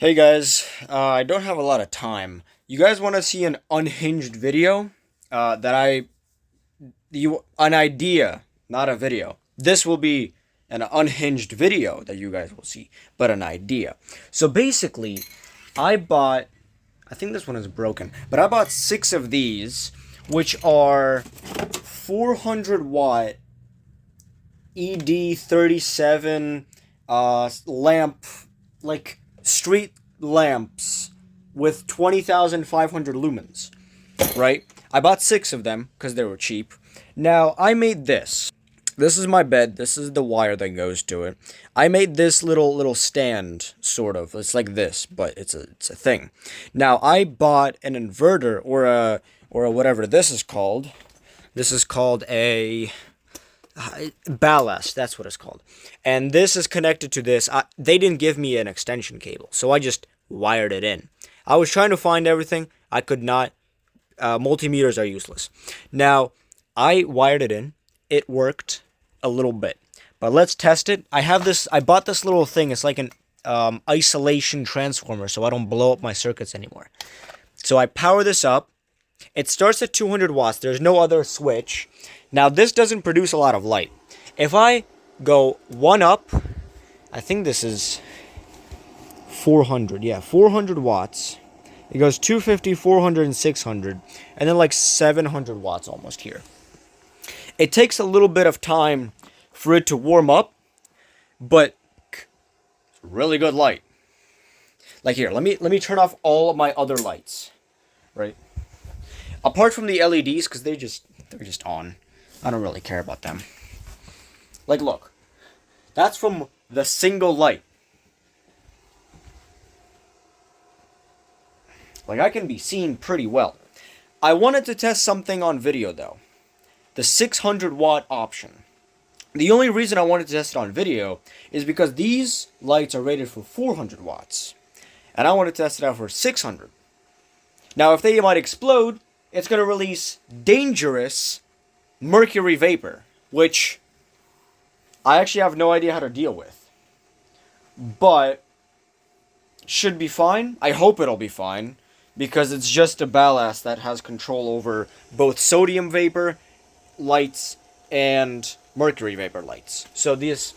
Hey guys, I don't have a lot of time. You guys want to see an unhinged video? An idea, not a video. This will be an unhinged video that you guys will see, but an idea. So basically, I bought, I think this one is broken, but I bought 6 of these, which are 400 watt ED37 lamp, like street lamps with 20,500 lumens, right? I bought 6 of them because they were cheap. Now, I made this. This is my bed. This is the wire that goes to it. I made this little stand, sort of. It's like this, but it's a thing. Now, I bought an inverter or whatever this is called. This is called a ballast, that's what it's called, and this is connected to this. They didn't give me an extension cable, so I just wired it in. I was trying to find everything, I could not. Multimeters are useless. Now, I wired it in, it worked a little bit, but let's test it. I bought this little thing. It's like an isolation transformer, so I don't blow up my circuits anymore. So I power this up. It starts at 200 watts. There's no other switch. Now, this doesn't produce a lot of light. If I go one up, I think this is 400. Yeah, 400 watts. It goes 250, 400, and 600. And then like 700 watts almost here. It takes a little bit of time for it to warm up, but it's really good light. Like here, let me turn off all of my other lights, right? Apart from the LEDs, because they're just on. I don't really care about them. Like, look. That's from the single light. Like, I can be seen pretty well. I wanted to test something on video, though. The 600 watt option. The only reason I wanted to test it on video is because these lights are rated for 400 watts. And I want to test it out for 600. Now, if they might explode, it's going to release dangerous mercury vapor, which I actually have no idea how to deal with. But should be fine. I hope it'll be fine, because it's just a ballast that has control over both sodium vapor lights and mercury vapor lights. So this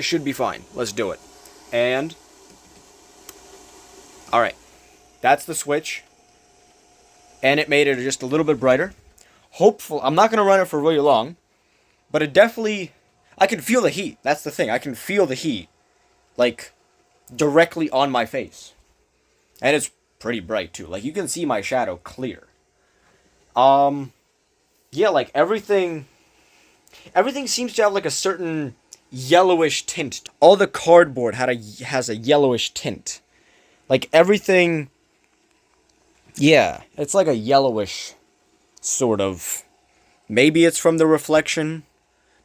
should be fine. Let's do it. And all right. That's the switch. And it made it just a little bit brighter. Hopeful. I'm not going to run it for really long, but it definitely, I can feel the heat. That's the thing. I can feel the heat, like, directly on my face. And it's pretty bright, too. Like, you can see my shadow clear. Yeah, like, everything seems to have, like, a certain yellowish tint. All the cardboard has a yellowish tint. Like, everything, yeah, it's like a yellowish sort of. Maybe it's from the reflection,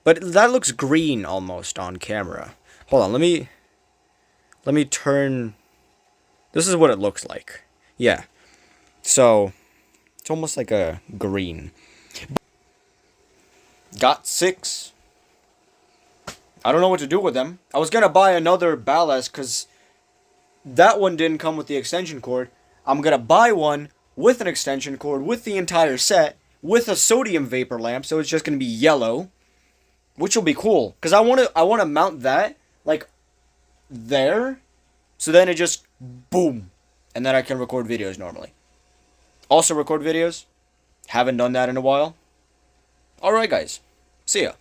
but that looks green almost on camera. Hold on, let me turn. This is what it looks like. Yeah. So, it's almost like a green. Got 6. I don't know what to do with them. I was gonna buy another ballast because that one didn't come with the extension cord. I'm gonna buy one with an extension cord, with the entire set, with a sodium vapor lamp, so it's just gonna be yellow, which will be cool, because I wanna mount that like there, so then it just boom, and then I can record videos normally. Also record videos. Haven't done that in a while. All right, guys. See ya.